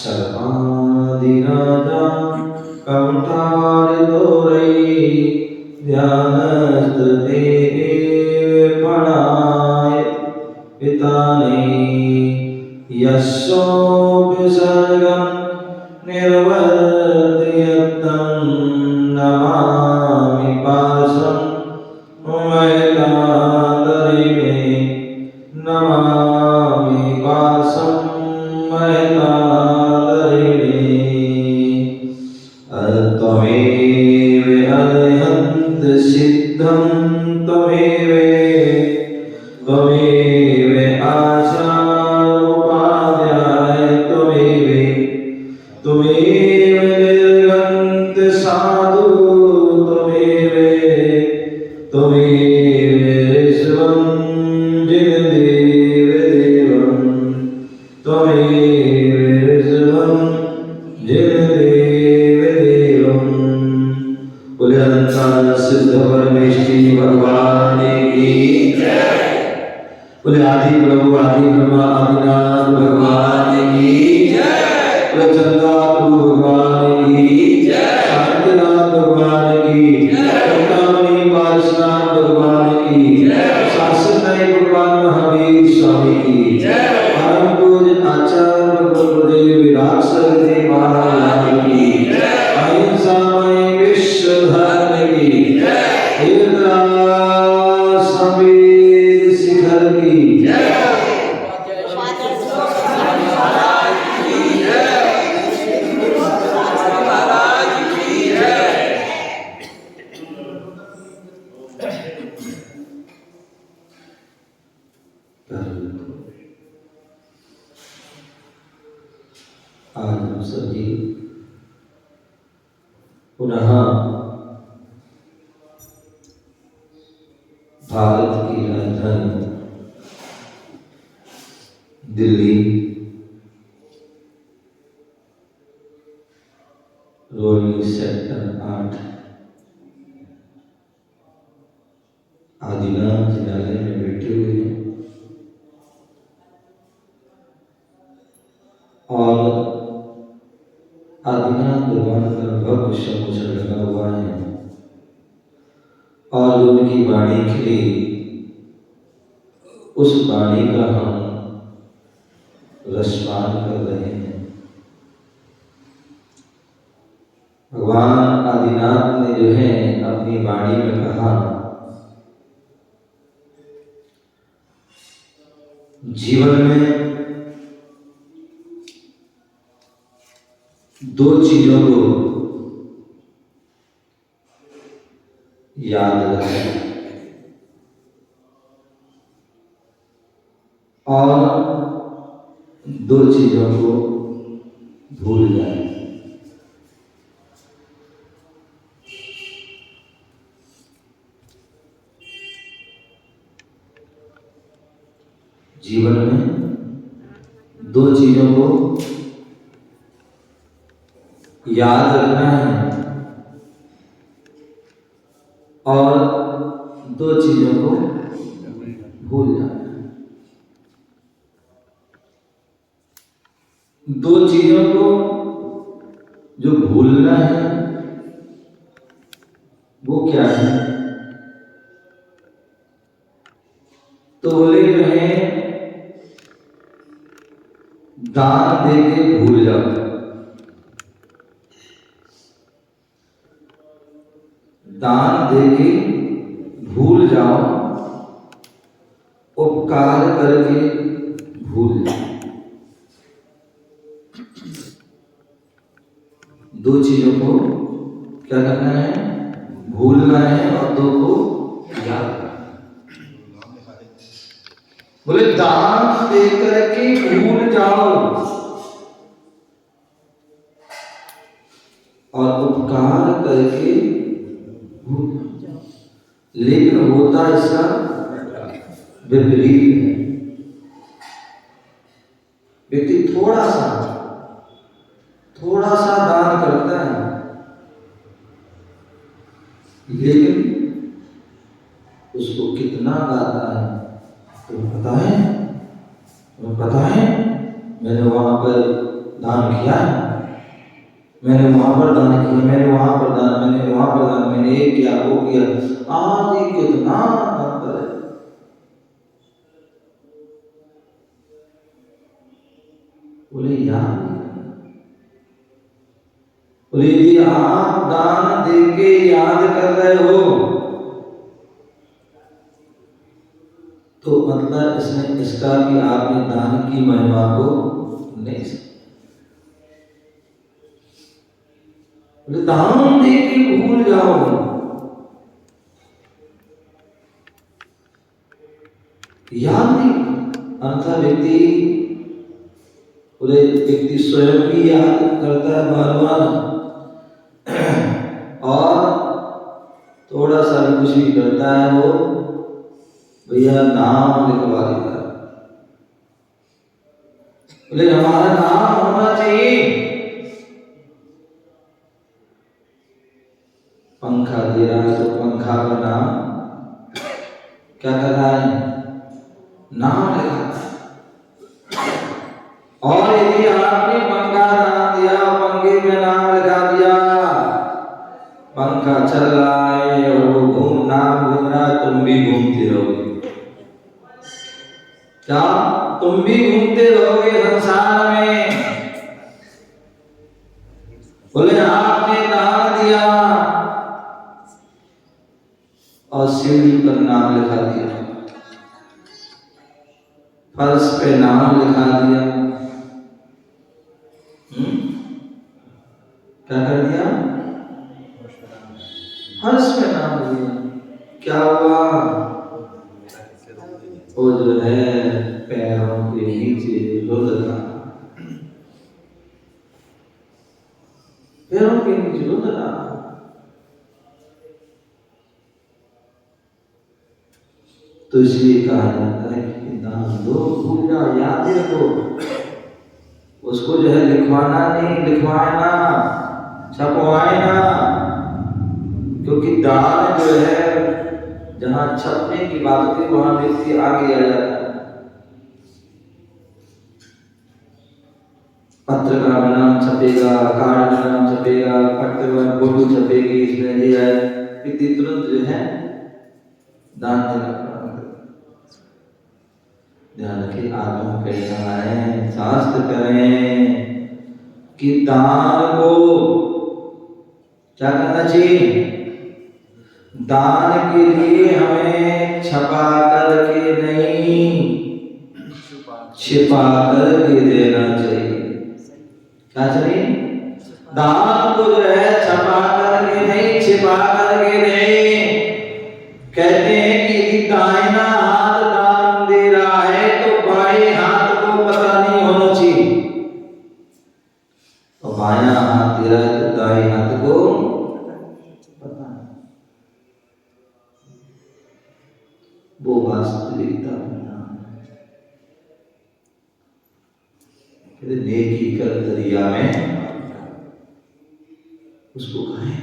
सर्वाधिराजा कौंठारितोरै ध्यानस्ते प्रणय पिताने यस्योपसर्गं निर्वर्तयतं नमामि पार्श्वं महितादरिणे नमामि पार्श्वं महितादरिणे त्वमेव अर्हन्त सिद्धं त्वमेव आचार्योपाध्याय त्वमेव निर्गन्त साधु त्वमेव ऋषभं जिनदेवदेवं त्वमेव ऋषभं जिनदेवदेवं। बोले अनंत सिद्ध परमेश्वरी भगवान की जय। बोले आदि प्रभु आदि ब्रह्मा आदिनाथ भगवान की जय। बोले चंद्रापु भगवान की जय। शांतिनाथ भगवान की जय। कमलामणि पारसनाथ भगवान की जय। शासनाई भगवान महावीर स्वामी की जय। परम पूज्य आचार्य गुरुदेव विराट देव महाराज की जय। अहिंसा मय विश्व धर्म की जय। संवेद शिखर की जय। आज हम सभी पुनः भारत की राजधानी दिल्ली रोहिणी सेक्टर 8 आदिनाथ जिनालय में बैठे हुए हैं और आदिनाथ भगवान का भव्य समुचर लगा हुआ है और उनकी वाणी खिली उस वाणी का हम रसपान कर रहे हैं। भगवान आदिनाथ ने जो है अपनी वाणी में कहा, जीवन में दो चीजों को याद रखें और दो चीजों को भूल जाएं। जीवन में दो चीजों को याद रखना है और दो चीजों को भूल जाना है। दो चीजों को जो भूलना है वो क्या है? तो बोले जो है दान दे के भूल जाओ। दान दे के भूल जाओ, उपकार करके भूल जाओ। दो चीजों को क्या करना है? भूलना है और दो को याद करना है। बोले दान दे करके भूल जाओ और उपकार करके भूल जाओ। लेकिन होता इसका विपरीत है। व्यक्ति थोड़ा सा दान करता है लेकिन उसको कितना गाता है तुम्हें पता है? तुम्हें पता है मैंने वहां पर दान किया, मैंने वहां पर दान किया, मैंने वहां पर दान, मैंने वहां पर दान, मैंने ये किया वो किया। आज ये कितना गाता है। बोले याद, बोले यदि आप दान देके याद कर रहे हो तो मतलब इसमें इसका कि आपने दान की महिमा को नहीं समझा। बोले दान देके भूल जाओ, याद नहीं। अन्यथा व्यक्ति, बोले व्यक्ति स्वयं भी याद करता है बार बार और थोड़ा सा भी कुछ भी करता है वो भैया नाम लिखवा देता है। बोले हमारा नाम होना चाहिए। पंखा दे रहा है तो पंखा का नाम क्या कर रहा है? नाम लिखा। और यदि आपने पंखा दान दिया, पंखे में नाम लिखा दिया, पंखा चल रहा है और वो नाम घूम रहा है, तुम भी घूमते रहोगे। क्या तुम भी घूमते रहोगे संसार में? बोले आपने दान दिया और सीढ़ी पर नाम लिखा दिया, फर्श पे नाम लिखा दिया, क्या कर दिया? फर्श पे नाम लिया। क्या हुआ? वो जो है पैरों के नीचे लुढ़का, पैरों के नीचे लुढ़का। तो इसलिए कहा जाता है कि दान दो, भूल जाओ, याद रखो। उसको जो है लिखवाना नहीं, लिखवाए ना, छपवाए ना, क्योंकि दान जो है जहां छपने की बात होती है वहां व्यक्ति आगे आ जाता है। पत्रकार में नाम छपेगा, कार्ड में नाम छपेगा, पत्र में फोटो छपेगी, इसमें ये है, व्यक्ति तुरंत जो है दान देना। ध्यान रखिए, आत्मा कहना है, शास्त्र करें कि दान को क्या करना चाहिए? दान के लिए हमें छपा करके नहीं, छिपा करके देना चाहिए। क्या चाहिए? दान को जो है छपा करके नहीं, छिपा करके नहीं। कहते हैं कि यदि दाहिना हाथ दान दे रहा है तो बाएं हाथ को पता नहीं होना चाहिए, और बायां हाथ दे रहा है तो दाएं हाथ को पता नहीं। वो वास्तविकता नेकी कर दरिया में उसको कहें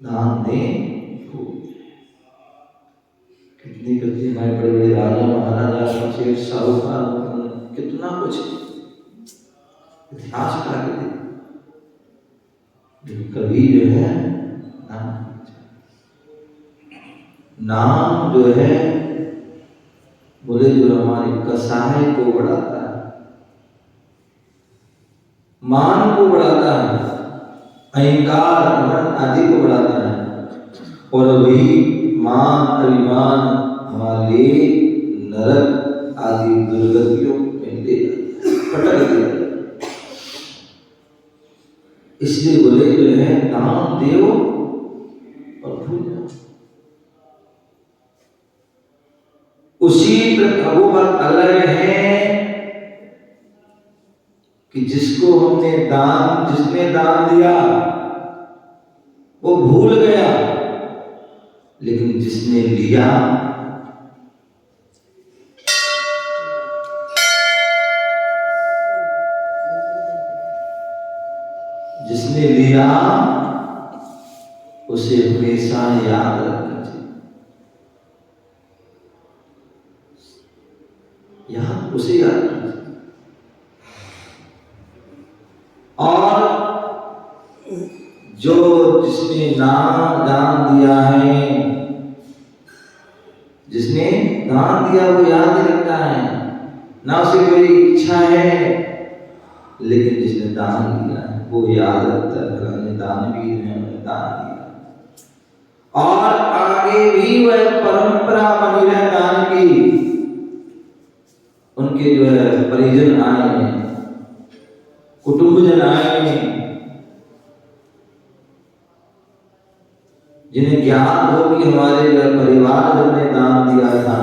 दान दें। कितनी कितनी हमारे बड़े बड़े राजा महाराजा शेख शाहरुखान कितना कुछ इतिहास का कभी जो है नाम जो है, बोले जो हमारे कसाय को बढ़ाता है, मान को बढ़ाता है, अहंकार आदि को बढ़ाता है, और वही मान अभिमान हमारे नरक आदि दुर्गतियों में ले पटक देता है। इसलिए बोले जो है दान देव और भूल जाओ। उसी प्रकार वो बात अलग है कि जिसको हमने दान, जिसने दान दिया वो भूल गया, लेकिन जिसने लिया जिसने लिया उसे हमेशा याद रखना चाहिए। उसे याद रखना चाहिए। और जो जिसने नाम दान दिया है, जिसने दान दिया वो याद ही रखता है, ना उसे कोई इच्छा है, लेकिन जिसने दान दिया है वो याद रखता है, फलाने दान भी है, दान दिया। और आगे भी वह परंपरा बनी रहे दान की। उनके जो है परिजन आए हैं, कुटुंबजन आए हैं, जिन्हें ज्ञान हो कि हमारे जो परिवार ने दान दिया था,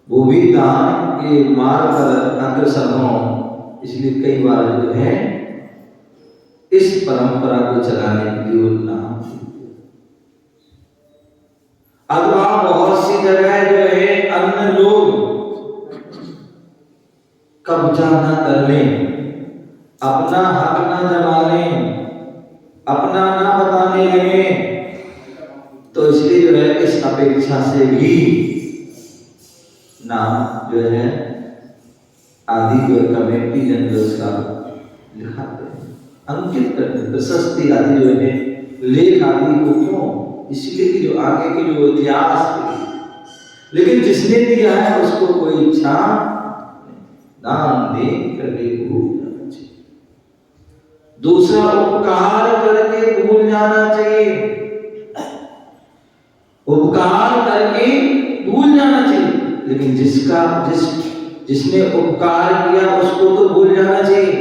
वो भी दान के मार्ग पर अग्रसर हों। इसलिए कई बार जो है इस परंपरा को चलाने के लिए नाम। अब वहां बहुत सी जगह जो है अन्य लोग कब्जा ना कर लें, अपना हक ना जमा लें, अपना ना बताने लगे, तो इसलिए जो है इस अपेक्षा से भी नाम जो है आदि जो कमेटी जनरल का लिखाते हैं, अंकित करते हैं, प्रशस्ति आदि जो है लेख आदि को। क्यों? इसलिए कि जो आगे के जो इतिहास है, लेकिन जिसने दिया है उसको कोई इच्छा दान दे करके भूल जाना चाहिए, दूसरा उपकार करके भूल जाना चाहिए, उपकार करके भूल जाना चाहिए। लेकिन जिसने उपकार किया उसको तो भूल जाना चाहिए,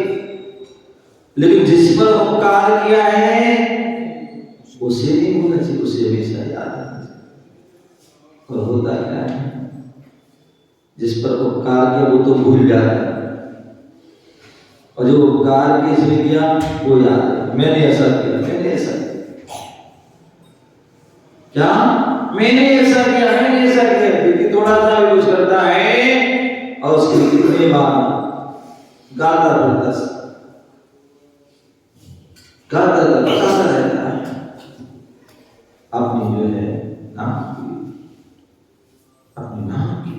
लेकिन जिस पर उपकार किया है उसे नहीं भूलना चाहिए, उसे हमेशा याद रखना चाहिए। और होता क्या है, जिस पर उपकार किया वो तो भूल जाता है, और जो उपकार किसने किया वो याद है। मैंने ऐसा किया, मैंने ऐसा किया, क्या मैंने ऐसा किया, मैंने ऐसा किया। क्योंकि थोड़ा सा भी कुछ करता है और उसके कितने बार गाता बताता रहता है अपनी जो है अपने नाम की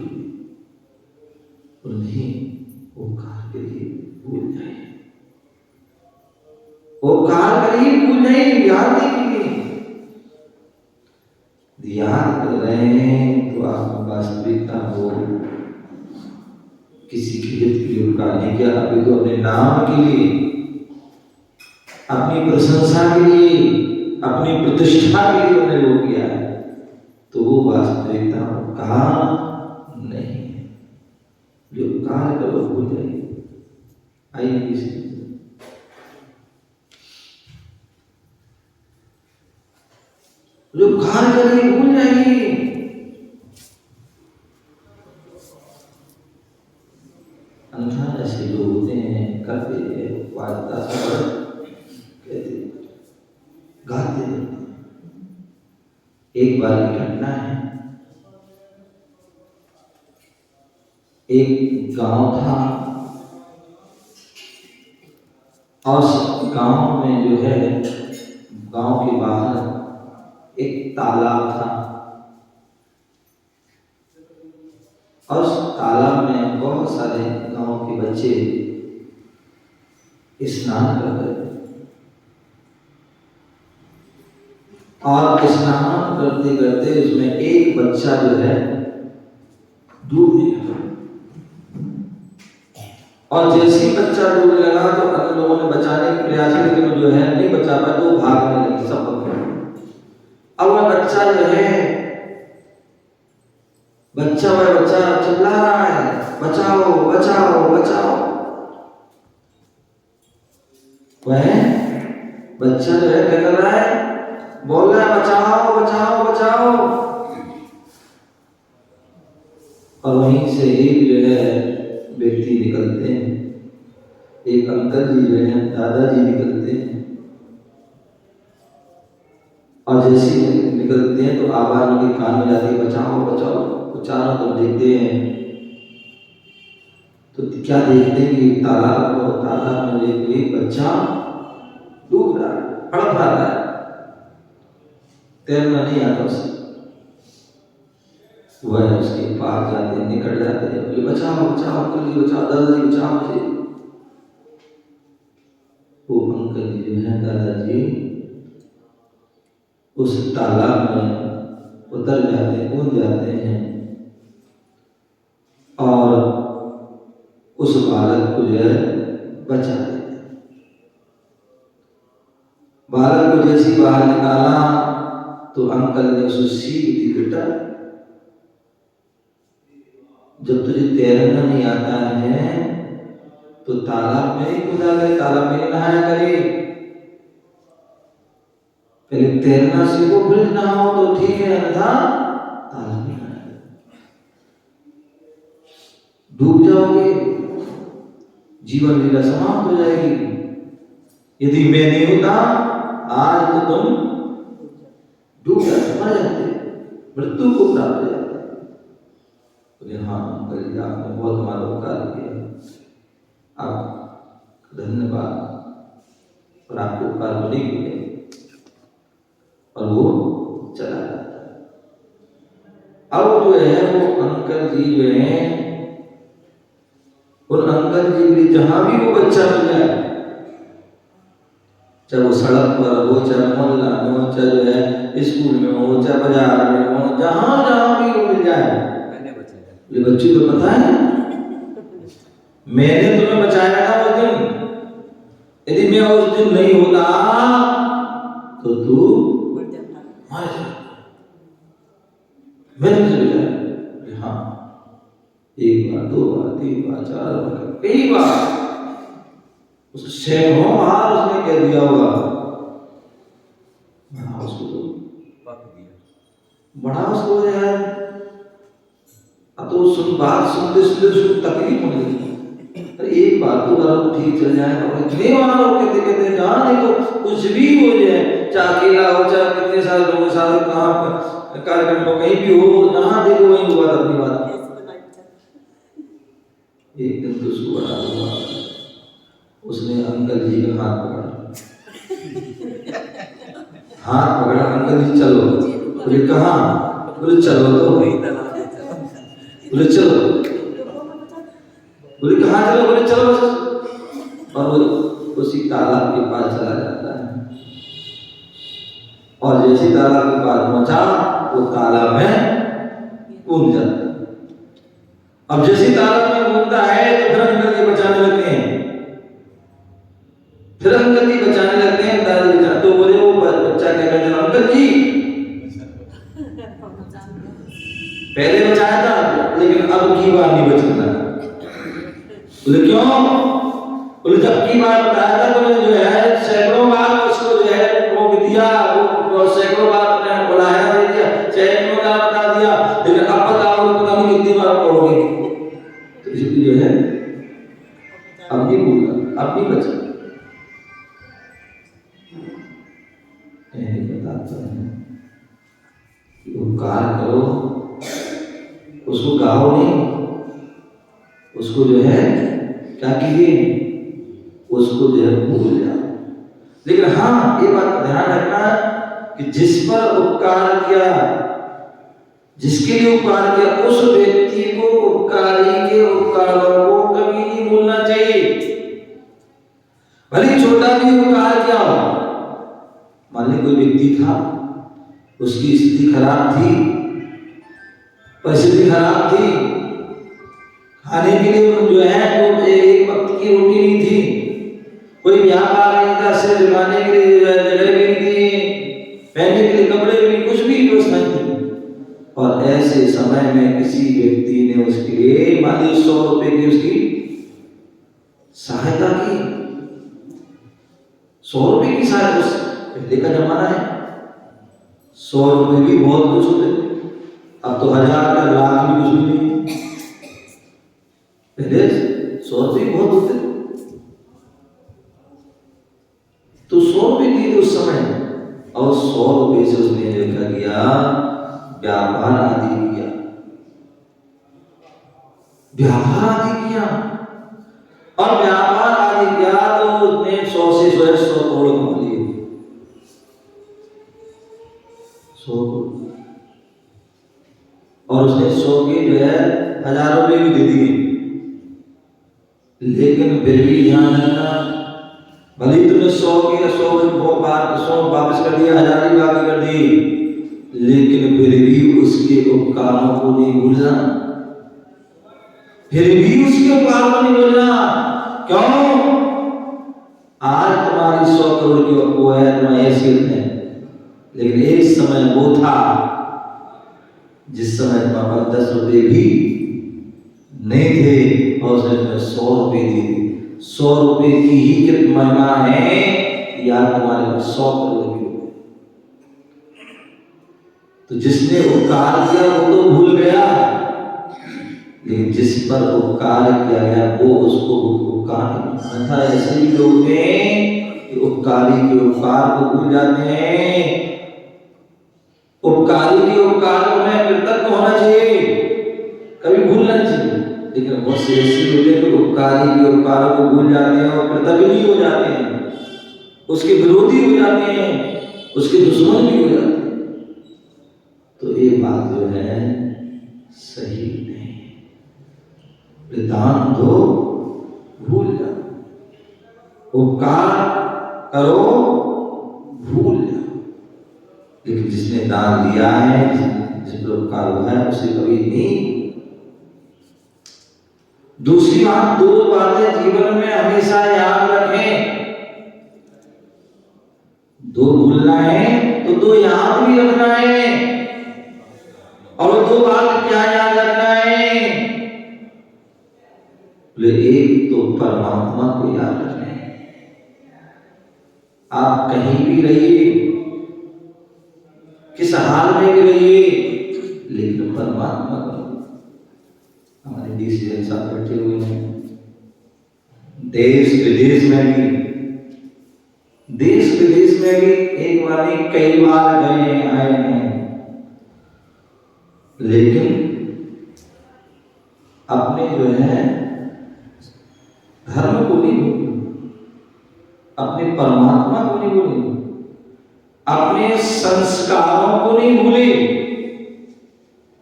उन्हें उपकार के लिए भूल जाए, उपकार के लिए भूल जाए, याद नहीं कीजिए। याद कर रहे हैं तो आप वास्तविकता हो किसी के हित के लिए उपकार नहीं किया, अभी तो अपने नाम के लिए, अपनी प्रशंसा के लिए, अपनी प्रतिष्ठा के लिए उन्हें वो किया है, तो वो वास्तविकता उपकार नहीं है। जो उपकार करो भूल जाइए। आइए जो उपकार करिए भूल जाइए। अन्यथा ऐसे लोग होते हैं, करते हैं, वार्ता कहते गाते रहते। एक बार की घटना है, एक गांव था और गांव में जो है, गांव के बाहर एक तालाब था और उस तालाब में बहुत सारे गांव के बच्चे स्नान करते थे। और स्नान करते करते उसमें एक बच्चा जो है डूबने लगा, और जैसे ही बच्चा डूबने लगा तो अन्य लोगों ने बचाने के प्रयास किए, लेकिन जो है नहीं बचा पाए, तो भागने लगे सब पकड़। अब वह बच्चा जो है, वह बच्चा चिल्ला रहा है, बचाओ बचाओ बचाओ। वह बच्चा जो है क्या कर रहा है, बोल रहा है बचाओ बचाओ बचाओ। और वहीं से एक जो है व्यक्ति निकलते हैं, एक अंकल जी जो है, दादाजी निकलते हैं, और जैसे निकलते हैं तो आवाज उनके कान में जाती है, बचाओ बचाओ। तो चारों तरफ देखते हैं तो क्या देखते हैं कि तालाब में एक बच्चा डूब रहा है, हड़प रहा है। तैरना नहीं आता उसे। वह उसके पास जाते, निकट जाते, बोले बचाओ बचाओ अंकल जी, बचाओ दादाजी, बचाओ मुझे। वो अंकल जी जो है दादाजी उस तालाब में उतर जाते हैं, कूद जाते हैं और उस बालक को जो है बचा देते। बालक को जैसी बाहर निकाला तो अंकल ने उसे सीख दी, बेटा जब तुझे तैरना नहीं आता है तो तालाब में ही कूदा करे, तालाब में नहाया करे। पहले तैरना सीखो फिर नहाओ तो ठीक है, अन्यथा तालाब में नहाया डूब जाओगे, जीवन लीला समाप्त हो जाएगी। यदि मैं नहीं होता आज तो तुम डूब जाते, मर जाते, मृत्यु को प्राप्त हो जाते। बोले हाँ अंकल जी आपने बहुत हमारा उपकार किया, आप धन्यवाद, और आपके उपकार को नहीं किए। और वो चला जाता है। अब जो है वो अंकल जी जो है, उन अंकल जी भी जहां भी वो बच्चा मिल जाए, चाहे वो सड़क पर हो, चाहे मोहल्ला में हो, चाहे जो है स्कूल में हो, चाहे बाजार में हो, जहां जहां भी वो मिल जाए, ये बच्चे को पता है मैंने तुम्हें बचाया था उस दिन, यदि मैं उस दिन नहीं होता तो तू मर जाता। मैंने तुझे बचाया। हाँ एक बार, दो बार, तीन बार, चार बार, कई बार, उस सैकड़ों बार उसने कह दिया होगा। बड़ा उसको तो बड़ा उसको यार, अब तो सुन बात सुनते सुनते उसको तकलीफ होने लगी। अरे एक बार दो बार तो ठीक चल जाए, और इतने बार लोग कहते कहते जहाँ देखो कुछ भी हो जाए, चाहे अकेला हो, चाहे कितने सारे लोगों के साथ कहाँ कार्यक्रम में कहीं भी हो, जहाँ देखो वही हुआ अपनी बात। एक दिन तो उसको बड़ा हुआ, उसने अंकल जी का हाथ पकड़ा, हाथ पकड़ा, अंकल जी चलो। बोले कहाँ? बोले चलो तो, बोले चलो, बोले कहाँ चलो? बोले चलो बस। और वो उसी तालाब के पास चला जाता है, और जैसे तालाब के पास पहुंचा वो तालाब में कूद जाता है। अब जैसे तालाब में कूदता है तो फिर अंकल जी बचाने लगते हैं, फिर अंकल जी बचाने लगते हैं, दादाजी बचा। तो बोले वो बच्चा कहता है अंकल जी पहले बचाया था लेकिन अब की बार नहीं बचना। बोले क्यों? बोले जब की बार बताया था तो जो है सैकड़ों बार उसको जो है रोक दिया, वो सैकड़ों बार अपने बुलाया दे दिया, सैकड़ों बार बता दिया, लेकिन अब बताओ पता नहीं कितनी बार पढ़ोगे। तो इसलिए जो है अब नहीं बोला, अब नहीं बचा। बताता है कि उपकार करो, उसको गाओ नहीं, उसको जो है क्या कीजिए, उसको जो है भूल जाओ। लेकिन हाँ ये बात ध्यान रखना कि जिस पर उपकार किया, जिसके लिए उपकार किया, उस व्यक्ति को उपकारी के उपकारों को कभी नहीं भूलना चाहिए। भले छोटा भी उपकार किया हो, मान ली कोई व्यक्ति था, उसकी स्थिति खराब थी, परिस्थिति खराब थी, खाने के लिए जो है तो एक वक्त की रोटी नहीं थी, कोई व्यापार नहीं था, सिर झुकाने के लिए जगह भी नहीं थी, पहनने के लिए कपड़े भी नहीं, कुछ भी व्यवस्था नहीं थी। और ऐसे समय में किसी व्यक्ति ने उसके लिए मान ली 100 रुपए की उसकी सहायता की। 100 रुपए की सहायता, पहले का जमाना है, 100 रुपए भी बहुत कुछ होते थे, अब तो 1000 का लाख भी कुछ नहीं। पहले 100 रुपए बहुत होते थे, तो 100 रुपए दिए उस समय, और 100 रुपए से उसने क्या किया, व्यापार आदि किया, व्यापार आदि किया, और व्यापार आदि किया तो उसने 100 से 100 करोड़ कमा लिए। 100 के जो है 1000 रुपये भी दे दिए, लेकिन फिर भी ध्यान रखना, भले ही तुमने 100 के 100 वापस कर दिया, 1000 ही बाकी कर दी, लेकिन फिर भी उसके उपकारों को नहीं भूलना, फिर भी उसके उपकारों को नहीं भूलना। क्यों? आज तुम्हारी 100 करोड़ की वो है, तुम्हारी हैसियत है, लेकिन एक समय वो था जिस समय तुम्हारे पास 10 रुपये भी नहीं थे और उसने तुम्हें 100 रुपये दी थी। 100 रुपये की ही कितनी महिमा है कि यार तुम्हारे पास 100 करोड़ की हो। तो जिसने उपकार किया वो तो भूल गया, लेकिन जिस पर उपकार किया गया वो उसको उपकार नहीं था। ऐसे भी लोग हैं कि उपकारी के उपकार को भूल जाते हैं। उपकारी के उपकार में कृतज्ञ होना चाहिए, कभी भूलना चाहिए, लेकिन बहुत से ऐसे लोग हैं जो उपकारी के उपकारों को भूल जाते हैं और कृतज्ञ भी हो जाते हैं, उसके विरोधी हो जाते हैं, उसके दुश्मन भी हो जाते हैं। तो ये बात जो है सही नहीं। दान दो, भूल जाओ, उपकार करो, भूल जाओ, लेकिन जिसने दान दिया है, जिस पर उपकार हुआ है, उसे कभी नहीं। दूसरी बात, 2 बातें जीवन में हमेशा याद रखें। 2 भूलना है तो 2 याद भी रखना है। और 2 बात क्या याद रखना है? एक तो परमात्मा को याद रखना है। आप कहीं भी रहिए, किस हाल में भी रहिए, लेकिन परमात्मा को। हमारे डीसीएम साहब बैठे हुए हैं, देश विदेश में भी एक बार नहीं कई बार गए आए हैं, लेकिन अपने जो है धर्म को नहीं भूले, अपने परमात्मा को नहीं भूले, अपने संस्कारों को नहीं भूले,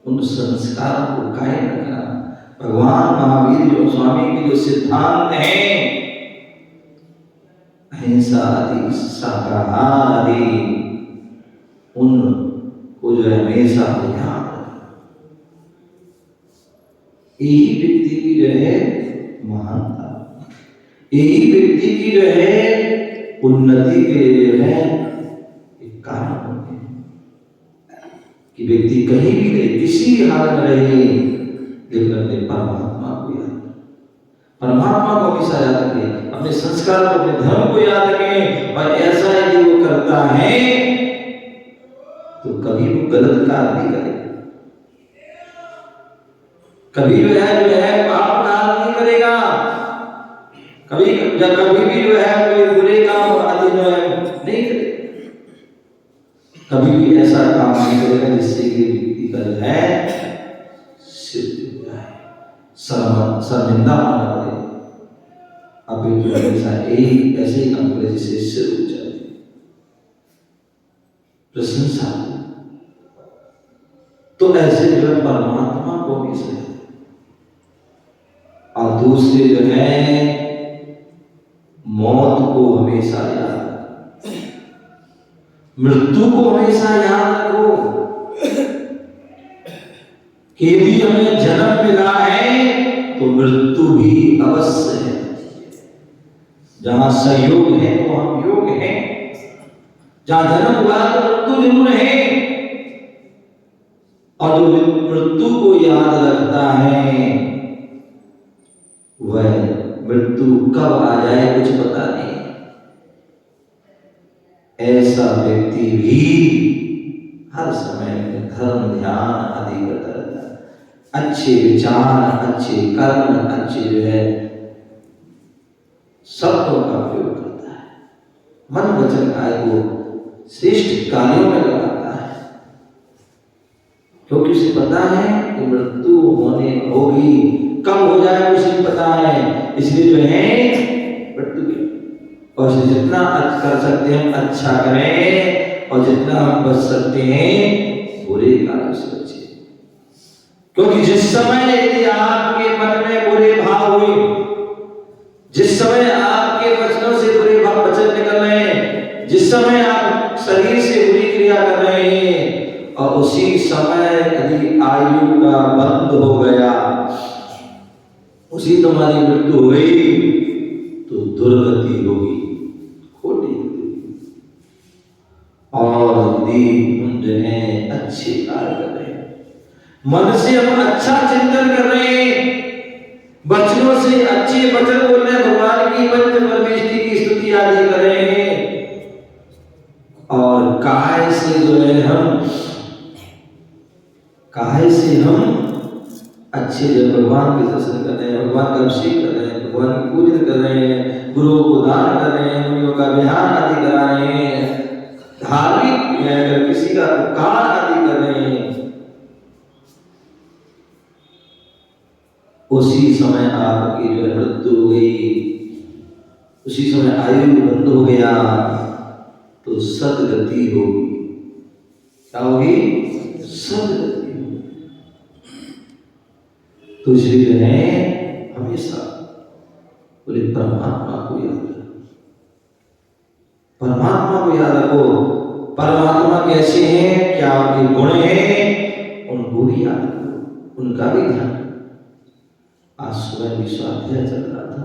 उन संस्कारों को कायम रखना। भगवान महावीर जो स्वामी के जो सिद्धांत हैं, अहिंसा आदि, शाकाहार आदि, उनको जो है हमेशा ध्यान रखना। यही व्यक्ति की जो है महानता, यही व्यक्ति की जो है उन्नति के जो है एक कारण होते हैं कि व्यक्ति कहीं भी रहे, किसी भी हाल में रहे, लेकिन अपने परमात्मा को याद, परमात्मा को हमेशा याद रखें, अपने संस्कार को, अपने धर्म को याद रखें। और ऐसा यदि वो करता है तो कभी वो गलत कार्य नहीं करेगा, कभी जो है पाप कार्य नहीं करेगा, कभी भी जो है कोई बुरे काम आदि जो है नहीं करेगा, कभी भी ऐसा काम नहीं करेगा जिससे कि व्यक्ति का जो है शर्मिंदा होना पड़े। अब हमेशा ऐसे ही काम करे जिससे सिर उठ जाए, प्रशंसा। तो ऐसे जो है परमात्मा को हमेशा, और दूसरे जो है मौत को हमेशा याद, मृत्यु को हमेशा याद रखो कि यदि हमें जन्म मिला है तो मृत्यु भी अवश्य है। जहां संयोग है तो हम योग है, जहां जन्म हुआ तो मृत्यु जरूर है। और जो मृत्यु को याद रखता है वह मृत्यु कब आ जाए कुछ पता नहीं। ऐसा व्यक्ति भी हर समय धर्म ध्यान आदि करता रहता है, अच्छे विचार, अच्छे कर्म, अच्छे जो है शब्दों का प्रयोग करता है, मन वचन काय को श्रेष्ठ कार्यों में लगाता है, क्योंकि उसे पता है कि मृत्यु होने होगी, कब हो जाए उसे पता है। इसलिए जो है मृत्यु की और जितना कर सकते हैं अच्छा करें, और जितना हम बच सकते हैं बुरे कार्यों से बचें। क्योंकि जिस समय यदि आपके मन में बुरे भाव हुए, जिस समय आपके वचनों से बुरे भाव वचन निकल रहे हैं, जिस समय आप शरीर से बुरी क्रिया कर रहे हैं, और उसी समय यदि आयु का बंद हो गया, उसी तुम्हारी मृत्यु हो गई, तो दुर्गति होगी, खोटी होगी। और यदि हम जो है अच्छे कार्य कर रहे हैं, मन से हम अच्छा चिंतन कर रहे हैं, वचनों से अच्छे वचन बोल रहे हैं, भगवान की पंच परमेष्टि की स्तुति आदि कर रहे हैं, और काय से जो है हम अच्छे जब भगवान के दर्शन कर रहे हैं, भगवान का अभिषेक कर रहे हैं, भगवान की पूजन कर रहे हैं, गुरुओं को दान कर रहे हैं, मुनियों का विहार आदि करा रहे हैं, धार्मिक अगर किसी का उपकार आदि कर रहे हैं, उसी समय आपकी जो मृत्यु हो गई, उसी समय आयु बंद हो गया, तो सदगति होगी। क्या होगी? सदगति। तो इसलिए जो है हमेशा बोले परमात्मा को याद रखो, परमात्मा को याद रखो। परमात्मा कैसे हैं, क्या उनके गुण हैं, उनको भी याद रखो, उनका भी ध्यान। आज सुबह भी स्वाध्याय चल रहा था,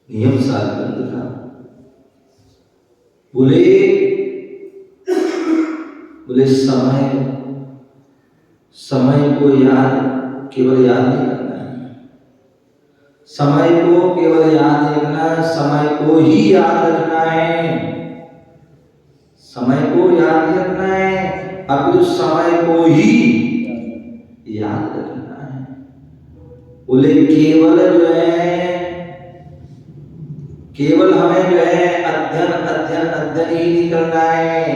नियम सार ग्रंथ था, बोले समय को केवल याद नहीं करना है, समय को केवल याद नहीं करना है, समय को ही याद रखना है, समय को याद नहीं रखना है, अब समय को ही याद रखना है। बोले केवल हमें जो है अध्ययन ही नहीं करना है,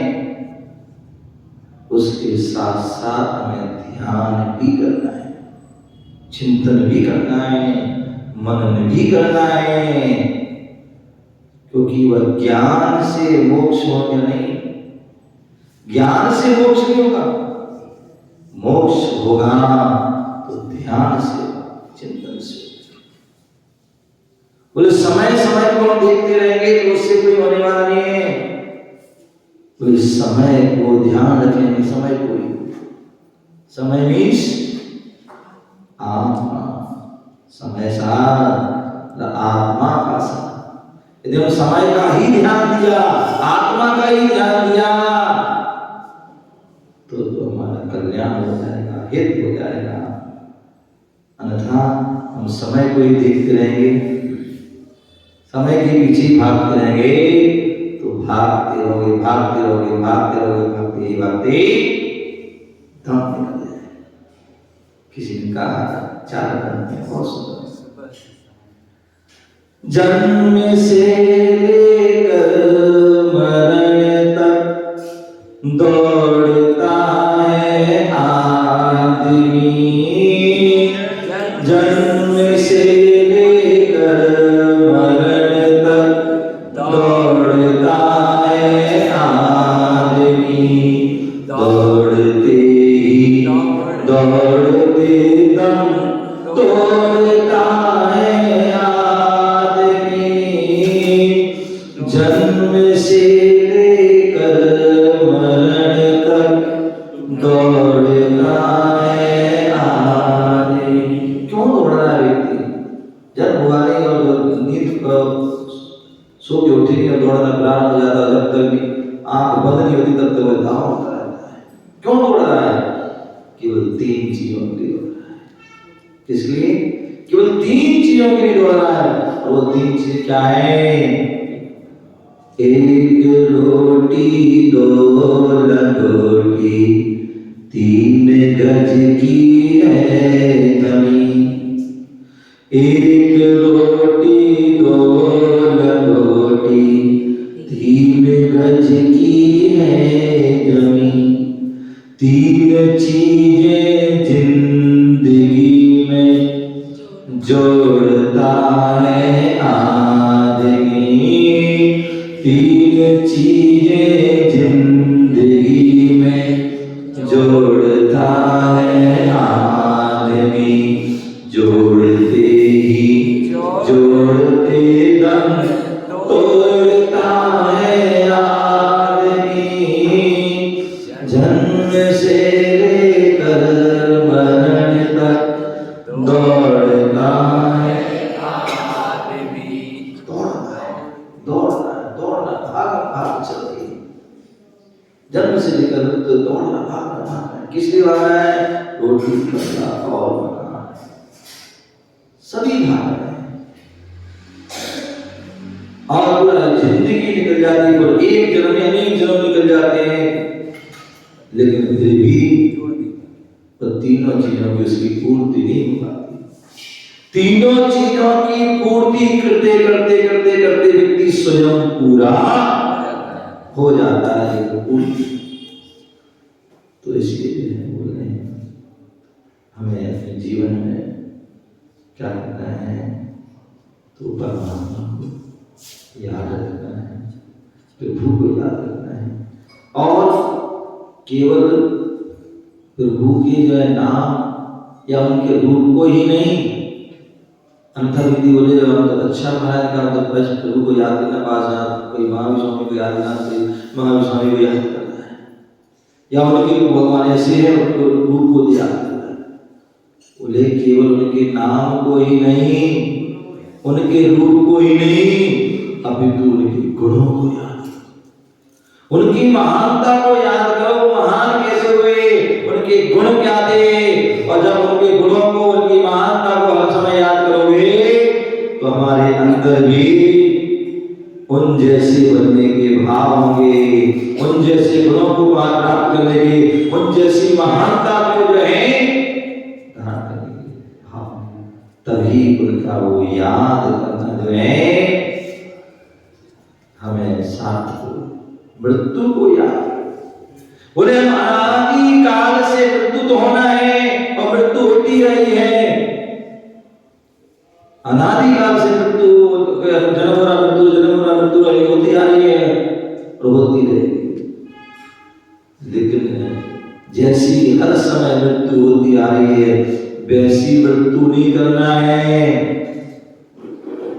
उसके साथ साथ हमें ध्यान भी करना है, चिंतन भी करना है, मनन भी करना है, क्योंकि वह ज्ञान से मोक्ष होगा नहीं, ज्ञान से मोक्ष नहीं होगा, मोक्ष होगा तो ध्यान से, चिंतन से। बोले समय को हम देखते रहेंगे तो उससे कोई होने वाला नहीं है। तो इस समय को ध्यान रखेंगे, समय मीन्स आत्मा, समय सार आत्मा का सार। यदि हम समय का ही ध्यान दिया, आत्मा का ही ध्यान दिया, तो हमारा कल्याण हो जाएगा, हित हो जाएगा। अन्यथा हम समय को ही देखते रहेंगे, समय के पीछे भागते रहेंगे, तो भागते रहोगे दम निकल जाए। किसी ने कहा 4 बनते हैं, बहुत सुंदर, जन्म से लेकर मरण तक दौड़ता है आदमी, जन्म से लेकर मरण तक दौड़ता है आदमी, दौड़ते दम तोड़ता है आदमी, जन्म से लेकर मरण तक दौड़ता है आदमी। क्यों दौड़ रहा है व्यक्ति? जब हुआ नहीं और नींद सो के उठी नहीं और दौड़ना प्रारंभ हो जाता, जब तक भी आंख बंद नहीं होती तब तक वह दांव होता रहता है। क्यों दौड़ रहा है? केवल 3 चीजों के लिए दौड़ रहा है। किस लिए? केवल 3 चीजों के लिए दौड़ रहा है, और वो 3 चीजें क्या है? 1 रोटी 2 लंगोटी, 3 गज की है जमीन। 1 रोटी 2 लंगोटी, 3 गज की है जमीन। 3 चीजें जिंदगी में जोड़ता है आदमी, 3 चीजें जिंदगी में जोड़ता है भाग चल रही है। जन्म से लेकर तो दौड़ना भागना किस लिए भाग रहा है? रोटी कपड़ा और मकान, सभी भाग रहे हैं और पूरा जिंदगी निकल जाती है और एक जन्म या अनेक जन्म निकल जाते हैं, लेकिन फिर भी तो तीनों चीजों की उसकी पूर्ति नहीं हो पाती। तीनों चीजों की पूर्ति करते करते करते करते व्यक्ति स्वयं पूरा हो जाता है। तो इसलिए बोल रहे हैं हमें अपने जीवन में क्या करना है? तो परमात्मा को याद रखना है, प्रभु को याद रखना है और केवल प्रभु के जो है नाम या उनके रूप को ही नहीं, अन्यथा व्यक्ति बोले जब हम तो अच्छा पढ़ाया था तो बस प्रभु को याद करना, पास कोई महावीर स्वामी को याद करना, महावीर स्वामी को याद करना है या उनके भगवान ऐसे है उनको रूप को याद करना है। बोले केवल उनके नाम को ही नहीं, उनके रूप को ही नहीं, अपितु उनके गुणों को याद, उनकी महानता को याद करो। महान कैसे हुए, उनके गुण क्या थे, और जब उनके गुणों को उनकी महानता को हर समय याद करोगे तो हमारे अंदर भी उन जैसे बनने के भाव होंगे, उन जैसे गुणों को प्राप्त करने के, उन जैसी महानता को जो है धारण करने के भाव, तभी उनका वो याद करना जो है हमें साथ को मृत्यु को याद। बोले हम अनादि काल से मृत्यु तो होना है और मृत्यु होती रही है, अनादि काल से मृत्यु, जन्म हो रहा मृत्यु रही होती आ रही है और होती रहेगी। लेकिन जैसी हर समय मृत्यु होती आ रही है वैसी मृत्यु नहीं करना है।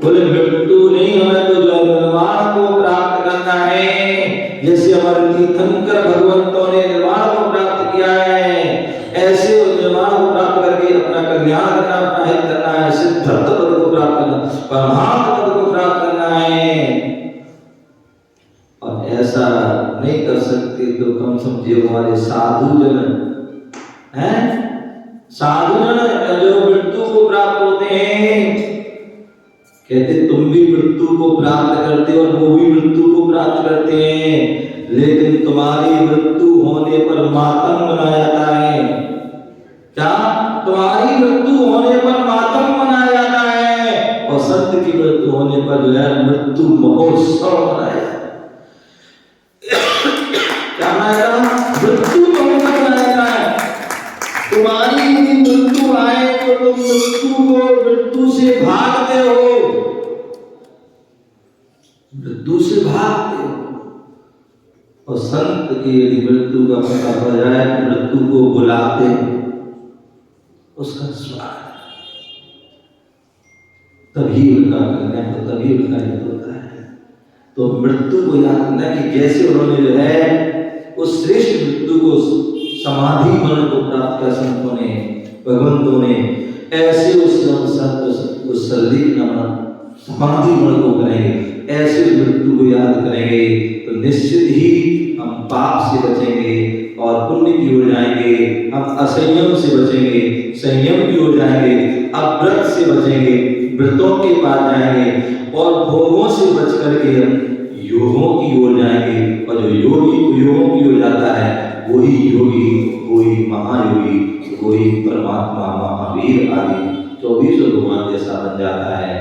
बोले मृत्यु नहीं, हमें तो निर्वाण को प्राप्त करना है। जैसे हमारे तीर्थंकर भगवंतों ने निर्वाण को प्राप्त किया है, ऐसे उस निर्वाण को प्राप्त करके अपना कल्याण करना, अपना हित करना है, सिद्धार्थ पद को प्राप्त करना, परमार्थ पद को प्राप्त करना है। और ऐसा नहीं कर सकते तो कम समझिए हमारे साधु जन हैं, साधु जन जो मृत्यु को प्राप्त होते हैं, कहते तुम भी मृत्यु को प्राप्त करते हो और वो भी मृत्यु को प्राप्त करते हैं, लेकिन तुम्हारी मृत्यु होने पर मातम मनाया जाता है। क्या? तुम्हारी मृत्यु होने पर मातम मनाया जाता है और संत की मृत्यु होने पर जो है मृत्यु महोत्सव मनाया जाता है। क्या मनाया? मृत्यु महोत्सव मनाया जाता है। तुम्हारी मृत्यु आए तो तुम मृत्यु से भागते हो, मृत्यु से भागते हो। और संत की यदि मृत्यु का पता हो जाए तो मृत्यु को बुलाते हैं, उसका स्वागत, तभी उनका कल्याण, तभी उनका हित होता है। तो मृत्यु को याद रखना कि जैसे उन्होंने जो है उस श्रेष्ठ मृत्यु को समाधि मरण को प्राप्त किया संतों ने, भगवंतों ने, ऐसे उस सर्दी नमन समाधि मरण को करेंगे, ऐसे मृत्यु को याद करेंगे तो निश्चित ही हम पाप से बचेंगे और पुण्य की ओर जाएंगे। हम असंयम से बचेंगे, संयम की ओर जाएंगे, अव्रत से बचेंगे, व्रतों के पास जाएंगे और भोगों से बच करके हम योगों की ओर जाएंगे। और जो योगी योगों की ओर जाता है वही योगी, वही महायोगी, वही परमात्मा, महावीर आदि 24 भगवान जैसा बन जाता है।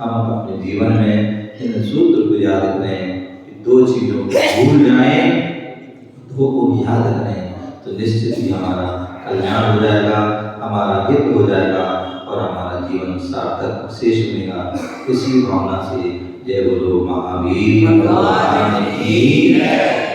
हम अपने जीवन में इन सूत्र को याद करें कि दो चीजों को भूल जाएं, दो को याद करें तो निश्चित ही हमारा कल्याण हो जाएगा, हमारा हित हो जाएगा और हमारा जीवन सार्थक शेष बनेगा। इसी भावना से जय बोलो महावीर भगवान की जय।